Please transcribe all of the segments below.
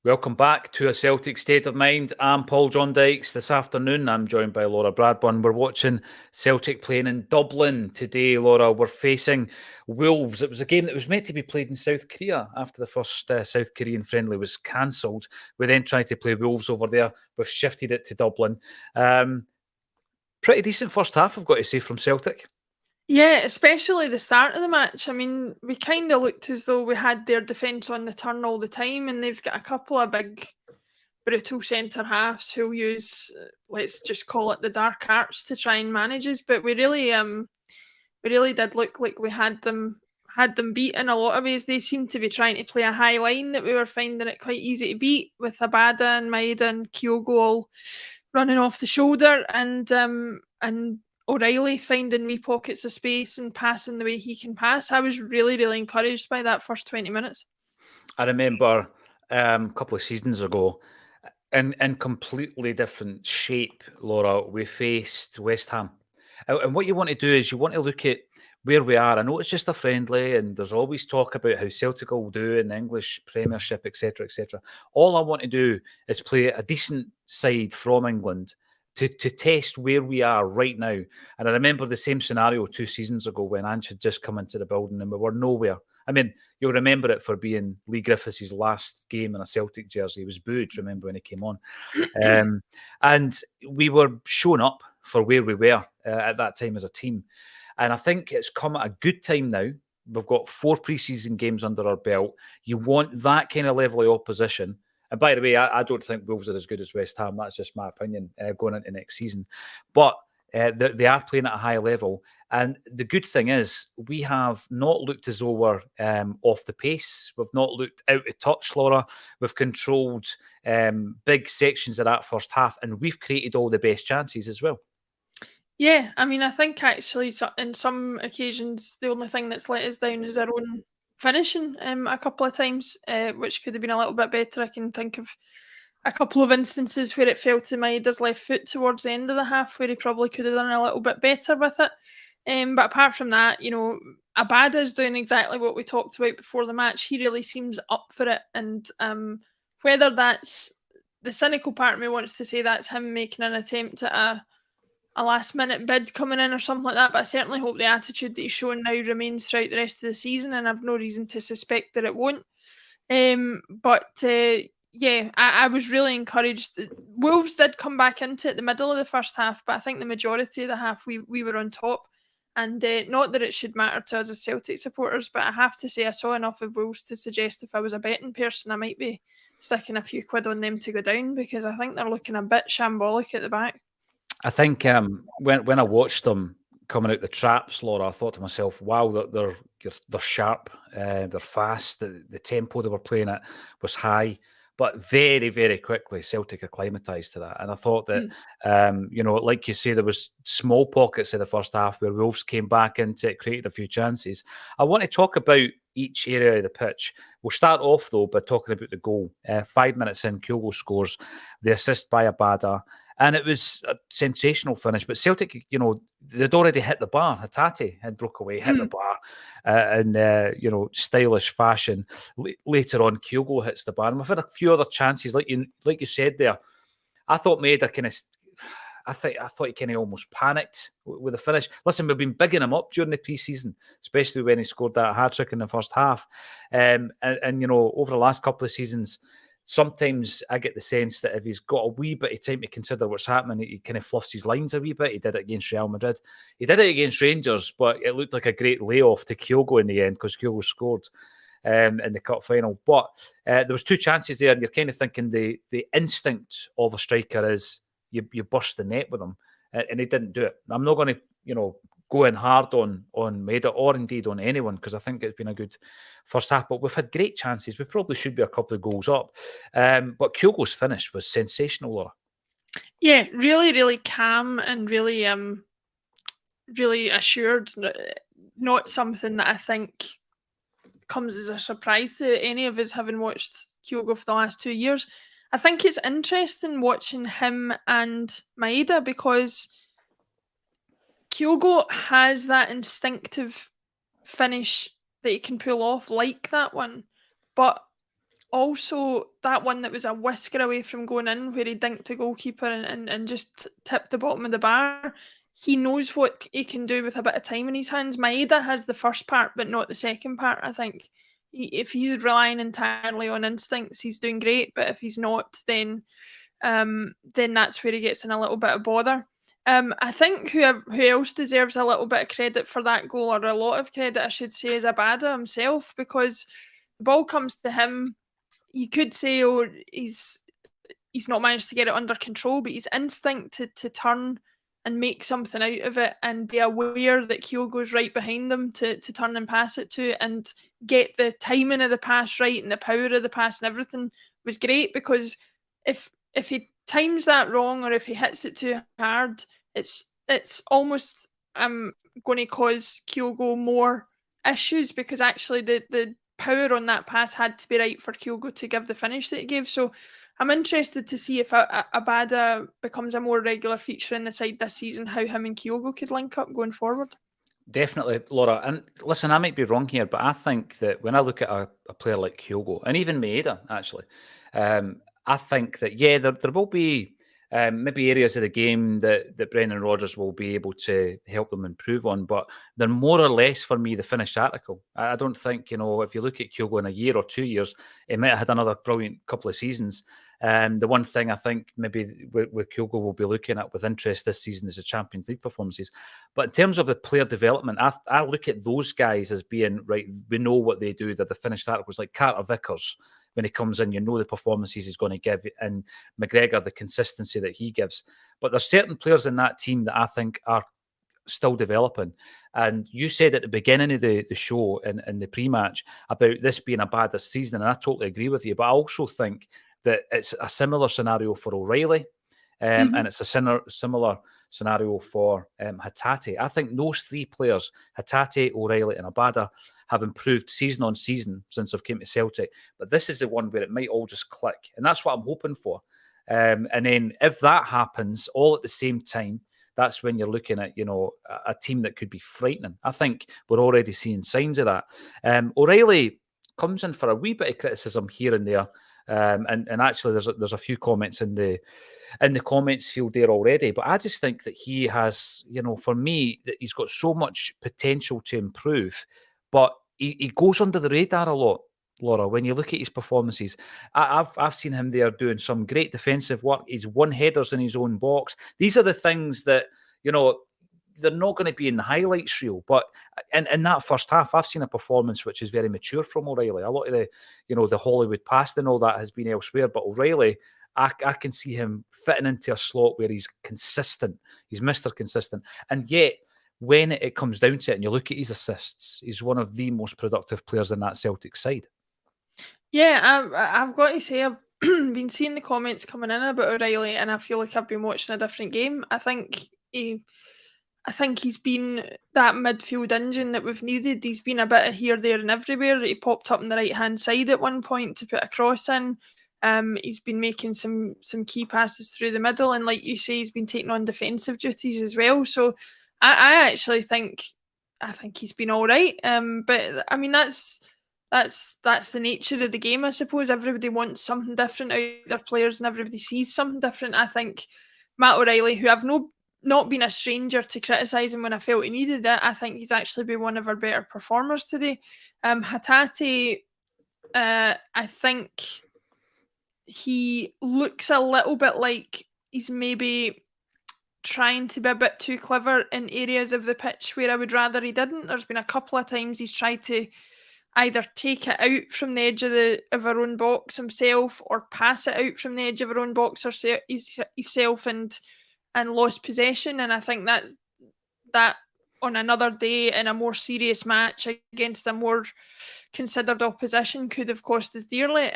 Welcome back to A Celtic State of Mind. I'm Paul John Dykes. This afternoon, I'm joined by Laura Bradburn. We're watching Celtic playing in Dublin today, Laura. We're facing Wolves. It was a game that was meant to be played in South Korea after the first South Korean friendly was cancelled. We then tried to play Wolves over there. We've shifted it to Dublin. Pretty decent first half, I've got to say, from Celtic. Yeah, especially the start of the match. I mean, we kind of looked as though we had their defence on the turn all the time, and they've got a couple of big, brutal centre halves who'll use, let's just call it the dark arts to try and manage us. But we really did look like we had them beat in a lot of ways. They seemed to be trying to play a high line that we were finding it quite easy to beat, with Abada and Maeda and Kyogo all running off the shoulder, and O'Reilly finding wee pockets of space and passing the way he can pass. I was really, really encouraged by that first 20 minutes. I remember a couple of seasons ago, in completely different shape, Laura, we faced West Ham. And what you want to do is you want to look at where we are. I know it's just a friendly, and there's always talk about how Celtic will do in the English Premiership, etc., etc. All I want to do is play a decent side from England to test where we are right now. And I remember the same scenario 2 seasons ago when Ange had just come into the building and we were nowhere. I mean, you'll remember it for being Lee Griffiths' last game in a Celtic jersey. He was booed, remember, when he came on. And we were shown up for where we were at that time as a team. And I think it's come at a good time now. We've got 4 pre-season games under our belt. You want that kind of level of opposition. And by the way, I don't think Wolves are as good as West Ham. That's just my opinion going into next season. But they are playing at a high level. And the good thing is we have not looked as though we're off the pace. We've not looked out of touch, Laura. We've controlled big sections of that first half, and we've created all the best chances as well. Yeah, I mean, I think actually in some occasions, the only thing that's let us down is our own finishing a couple of times, which could have been a little bit better. I can think of a couple of instances where it fell to Maeda's left foot towards the end of the half, where he probably could have done a little bit better with it. But apart from that, Abada's doing exactly what we talked about before the match. He really seems up for it. And whether that's the cynical part of me wants to say that's him making an attempt at a last minute bid coming in or something like that, but I certainly hope the attitude that he's showing now remains throughout the rest of the season, and I've no reason to suspect that it won't. Yeah, I was really encouraged. Wolves did come back into it the middle of the first half, but I think the majority of the half we were on top. And not that it should matter to us as Celtic supporters, but I have to say I saw enough of Wolves to suggest if I was a betting person, I might be sticking a few quid on them to go down, because I think they're looking a bit shambolic at the back. I think when I watched them coming out the traps, Laura, I thought to myself, wow, they're sharp, they're fast, the tempo they were playing at was high. But very, very quickly, Celtic acclimatised to that. And I thought that, like you say, there was small pockets in the first half where Wolves came back into it, created a few chances. I want to talk about each area of the pitch. We'll start off, though, by talking about the goal. 5 minutes in, Kyogo scores, the assist by Abada. And it was a sensational finish. But Celtic, they'd already hit the bar. Hatate had broke away, hit the bar in stylish fashion. Later on, Kyogo hits the bar. And we've had a few other chances, like you said there. I thought Maeda I thought he kind of almost panicked with the finish. Listen, we've been bigging him up during the pre-season, especially when he scored that hat-trick in the first half. And over the last couple of seasons, sometimes I get the sense that if he's got a wee bit of time to consider what's happening, he kind of fluffs his lines a wee bit. He did it against Real Madrid. He did it against Rangers, but it looked like a great layoff to Kyogo in the end because Kyogo scored in the cup final. But there was 2 chances there, and you're kind of thinking the instinct of a striker is you burst the net with him, and he didn't do it. I'm not going to, go in hard on Maeda or indeed on anyone, because I think it's been a good first half, but we've had great chances. We probably should be a couple of goals up. But Kyogo's finish was sensational, Laura. Yeah, really, really calm and really, really assured. Not something that I think comes as a surprise to any of us having watched Kyogo for the last 2 years. I think it's interesting watching him and Maeda, because Kyogo has that instinctive finish that he can pull off like that one. But also that one that was a whisker away from going in, where he dinked the goalkeeper and just tipped the bottom of the bar. He knows what he can do with a bit of time in his hands. Maeda has the first part, but not the second part. I think if he's relying entirely on instincts, he's doing great. But if he's not, then that's where he gets in a little bit of bother. I think who else deserves a little bit of credit for that goal, or a lot of credit, I should say, is Abada himself, because the ball comes to him. You could say, oh, he's not managed to get it under control, but his instinct to turn and make something out of it, and be aware that Kyogo's right behind them to turn and pass it to, and get the timing of the pass right and the power of the pass and everything, was great. Because if he times that wrong, or if he hits it too hard, it's almost going to cause Kyogo more issues, because actually the power on that pass had to be right for Kyogo to give the finish that he gave. So I'm interested to see if Abada becomes a more regular feature in the side this season, how him and Kyogo could link up going forward. Definitely, Laura. And listen, I might be wrong here, but I think that when I look at a player like Kyogo, and even Maeda, actually, I think that, yeah, there will be maybe areas of the game that Brendan Rodgers will be able to help them improve on, but they're more or less, for me, the finished article. I don't think, if you look at Kyogo in a year or 2 years, he might have had another brilliant couple of seasons. The one thing I think maybe where Kyogo will be looking at with interest this season is the Champions League performances. But in terms of the player development, I look at those guys as being, right, we know what they do. They're the finished articles, like Carter Vickers. When he comes in, the performances he's going to give, and McGregor, the consistency that he gives. But there's certain players in that team that I think are still developing. And you said at the beginning of the show in the pre-match about this being a bad this season, and I totally agree with you. But I also think that it's a similar scenario for O'Reilly, and it's a similar scenario for Hatate. I think those three players, Hatate, O'Reilly and Abada, have improved season on season since they've came to Celtic. But this is the one where it might all just click. And that's what I'm hoping for. And then if that happens all at the same time, that's when you're looking at, a team that could be frightening. I think we're already seeing signs of that. O'Reilly comes in for a wee bit of criticism here and there. And actually, there's a few comments in the comments field there already. But I just think that he has, for me, that he's got so much potential to improve. But he goes under the radar a lot, Laura. When you look at his performances, I've seen him there doing some great defensive work. He's won headers in his own box. These are the things that, they're not going to be in the highlights reel. But in that first half, I've seen a performance which is very mature from O'Reilly. A lot of the Hollywood past and all that has been elsewhere. But O'Reilly, I can see him fitting into a slot where he's consistent. He's Mr. Consistent. And yet, when it comes down to it and you look at his assists, he's one of the most productive players in that Celtic side. Yeah, I've got to say, I've been seeing the comments coming in about O'Reilly, and I feel like I've been watching a different game. I think he's been that midfield engine that we've needed. He's been a bit of here, there and everywhere. He popped up on the right-hand side at one point to put a cross in. He's been making some key passes through the middle, and like you say, he's been taking on defensive duties as well. So I actually think he's been all right. But I mean, that's the nature of the game, I suppose. Everybody wants something different out of their players, and everybody sees something different. I think Matt O'Reilly, who I've not been a stranger to criticising when I felt he needed it, I think he's actually been one of our better performers today. Hatate, I think he looks a little bit like he's maybe trying to be a bit too clever in areas of the pitch where I would rather he didn't. There's been a couple of times he's tried to either take it out from the edge of our own box himself, or pass it out from the edge of our own box himself, and lost possession. And I think that on another day in a more serious match against a more considered opposition could have cost us dearly.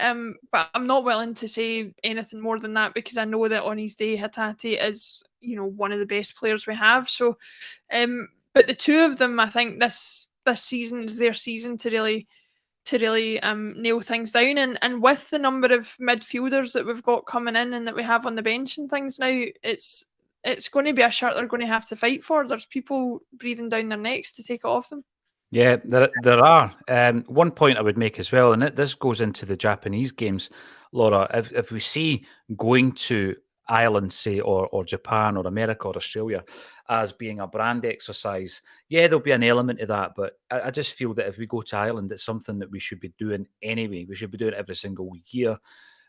But I'm not willing to say anything more than that, because I know that on his day, Hatate is, one of the best players we have. So, but the two of them, I think this season is their season to really nail things down. And with the number of midfielders that we've got coming in and that we have on the bench and things now, it's going to be a shirt they're going to have to fight for. There's people breathing down their necks to take it off them. Yeah, there are. One point I would make as well, and this goes into the Japanese games, Laura. If we see going to Ireland, say, or Japan or America or Australia as being a brand exercise, yeah, there'll be an element of that. But I just feel that if we go to Ireland, it's something that we should be doing anyway. We should be doing it every single year.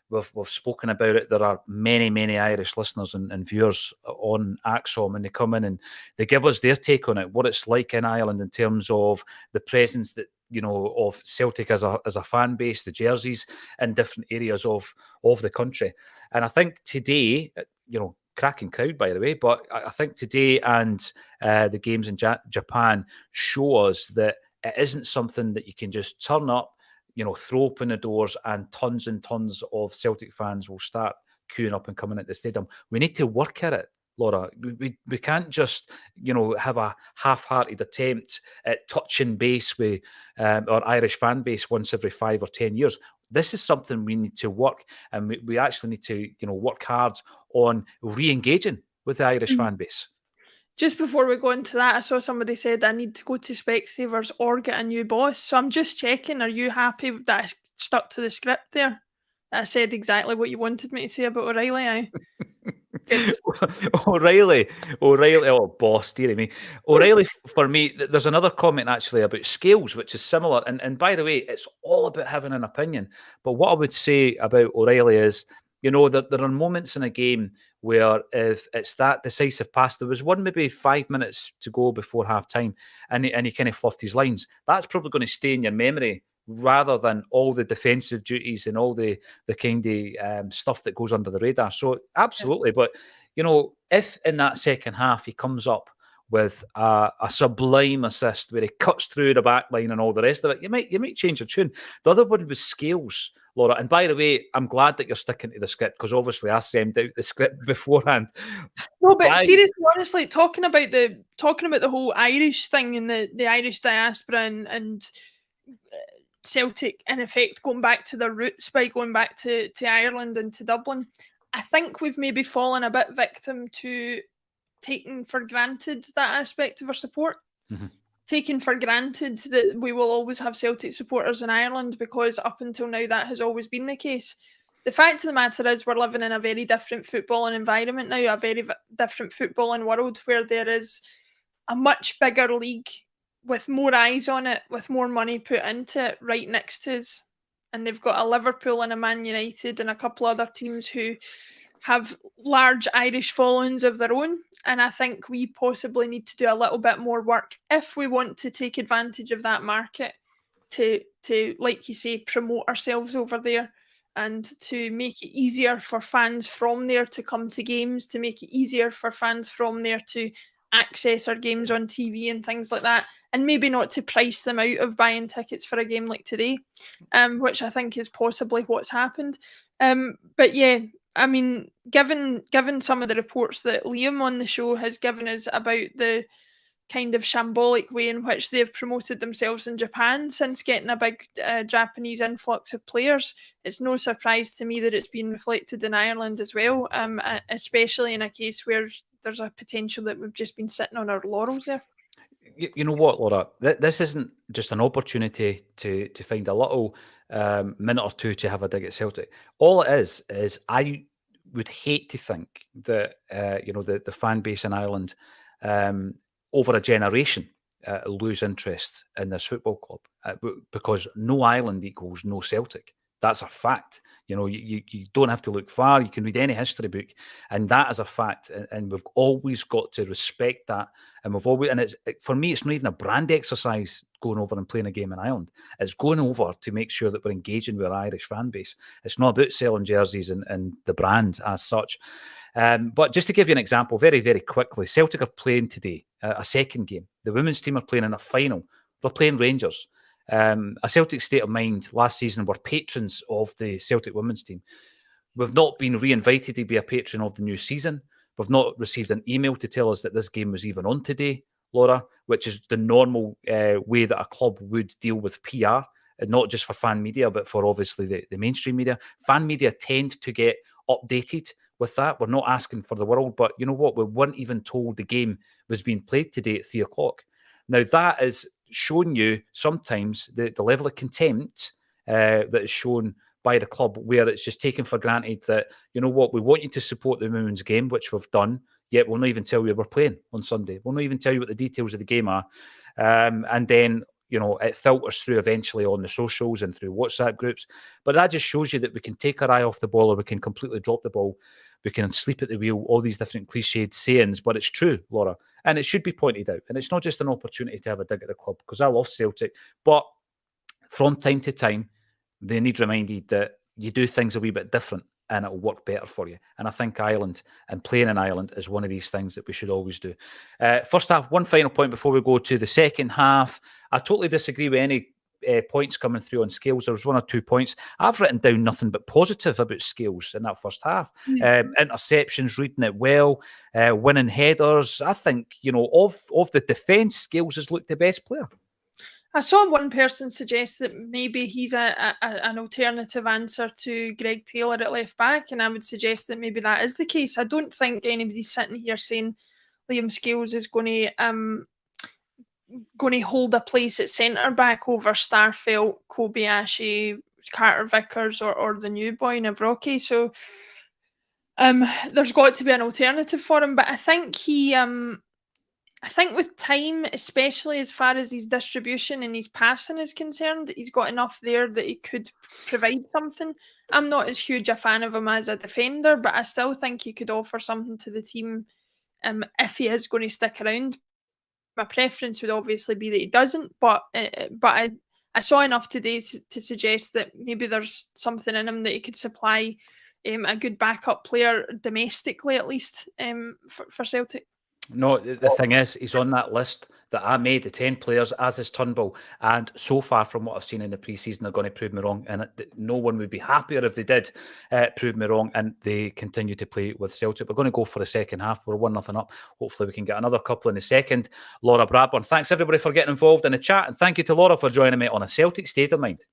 We've spoken about it. There are many Irish listeners and viewers on Acsom, and they come in and they give us their take on it, what it's like in Ireland in terms of the presence that of Celtic as a fan base, the jerseys in different areas of the country. And I think today, cracking crowd by the way, but I think today and the games in Japan show us that it isn't something that you can just turn up, throw open the doors and tons of Celtic fans will start queuing up and coming at the stadium. We need to work at it, Laura. We can't just, have a half-hearted attempt at touching base with our Irish fan base once every 5 or 10 years. This is something we need to work, and we actually need to, work hard on re-engaging with the Irish fan base. Just before we go into that, I saw somebody said I need to go to Specsavers or get a new boss. So I'm just checking, are you happy that I stuck to the script there? That I said exactly what you wanted me to say about O'Reilly? O'Reilly, oh boss, dearie me. O'Reilly, for me, there's another comment actually about Scales, which is similar. And by the way, it's all about having an opinion. But what I would say about O'Reilly is, there are moments in a game where if it's that decisive pass, there was one maybe 5 minutes to go before half time, and he kind of fluffed his lines. That's probably going to stay in your memory rather than all the defensive duties and all the kind of stuff that goes under the radar. So absolutely, but if in that second half he comes up with a sublime assist where he cuts through the back line and all the rest of it, you might change your tune. The other one was Scales, Laura. And by the way, I'm glad that you're sticking to the script, because obviously I sent out the script beforehand. No, but seriously, honestly, talking about the whole Irish thing and the Irish diaspora and Celtic, in effect, going back to their roots by going back to Ireland and to Dublin, I think we've maybe fallen a bit victim to taking for granted that aspect of our support. Mm-hmm. Taking for granted that we will always have Celtic supporters in Ireland, because up until now that has always been the case. The fact of the matter is we're living in a very different footballing environment now, a very different footballing world where there is a much bigger league with more eyes on it, with more money put into it right next to us. And they've got a Liverpool and a Man United and a couple other teams who have large Irish followings of their own. And I think we possibly need to do a little bit more work if we want to take advantage of that market to like you say, promote ourselves over there, and to make it easier for fans from there to come to games, to make it easier for fans from there to access our games on TV and things like that, and maybe not to price them out of buying tickets for a game like today, which I think is possibly what's happened. But yeah, I mean, given some of the reports that Liam on the show has given us about the kind of shambolic way in which they've promoted themselves in Japan since getting a big Japanese influx of players, it's no surprise to me that it's been reflected in Ireland as well, especially in a case where there's a potential that we've just been sitting on our laurels there. You know what, Laura? This isn't just an opportunity to find a little minute or two to have a dig at Celtic. All it is I would hate to think that the fan base in Ireland over a generation lose interest in this football club because no Ireland equals no Celtic. That's a fact. You don't have to look far. You can read any history book, and that is a fact. And we've always got to respect that. And for me, it's not even a brand exercise going over and playing a game in Ireland. It's going over to make sure that we're engaging with our Irish fan base. It's not about selling jerseys and the brand as such. But just to give you an example, very, very quickly, Celtic are playing today a second game. The women's team are playing in a final. They're playing Rangers. A Celtic state of mind last season were patrons of the Celtic women's team. We've not been re-invited to be a patron of the new season. We've not received an email to tell us that this game was even on today, Laura, which is the normal way that a club would deal with PR, and not just for fan media, but for obviously the mainstream media. Fan media tend to get updated with that. We're not asking for the world, but you know what? We weren't even told the game was being played today at 3:00. Now, that is showing you sometimes the level of contempt that is shown by the club, where it's just taken for granted that, you know what, we want you to support the women's game, which we've done, yet we'll not even tell you we're playing on Sunday. We'll not even tell you what the details of the game are. And then, you know, it filters through eventually on the socials and through WhatsApp groups. But that just shows you that we can take our eye off the ball, or we can completely drop the ball. We can sleep at the wheel, all these different cliched sayings, but it's true, Laura. And it should be pointed out. And it's not just an opportunity to have a dig at the club, because I love Celtic. But from time to time, they need reminded that you do things a wee bit different and it'll work better for you. And I think Ireland and playing in Ireland is one of these things that we should always do. First half, one final point before we go to the second half. I totally disagree with any points coming through on Scales. There was 1 or 2 points. I've written down nothing but positive about Scales in that first half. Interceptions, reading it well, winning headers. I think, you know, of the defence, Scales has looked the best player. I saw one person suggest that maybe he's an alternative answer to Greg Taylor at left back, and I would suggest that maybe that is the case. I don't think anybody's sitting here saying Liam Scales is going to hold a place at centre back over Starfelt, Kobayashi, Carter Vickers, or the new boy Navrocki. So there's got to be an alternative for him, but I think I think with time, especially as far as his distribution and his passing is concerned, he's got enough there that he could provide something. I'm not as huge a fan of him as a defender, but I still think he could offer something to the team if he is going to stick around. My preference would obviously be that he doesn't, but I saw enough today to suggest that maybe there's something in him that he could supply a good backup player domestically, at least, for Celtic. No, the thing is, he's on that list that I made, the 10 players, as is Turnbull. And so far, from what I've seen in the pre-season, they're going to prove me wrong. And no one would be happier if they did prove me wrong and they continue to play with Celtic. We're going to go for the second half. We're 1-0 up. Hopefully, we can get another couple in the second. Laura Bradburn, thanks everybody for getting involved in the chat. And thank you to Laura for joining me on A Celtic State of Mind.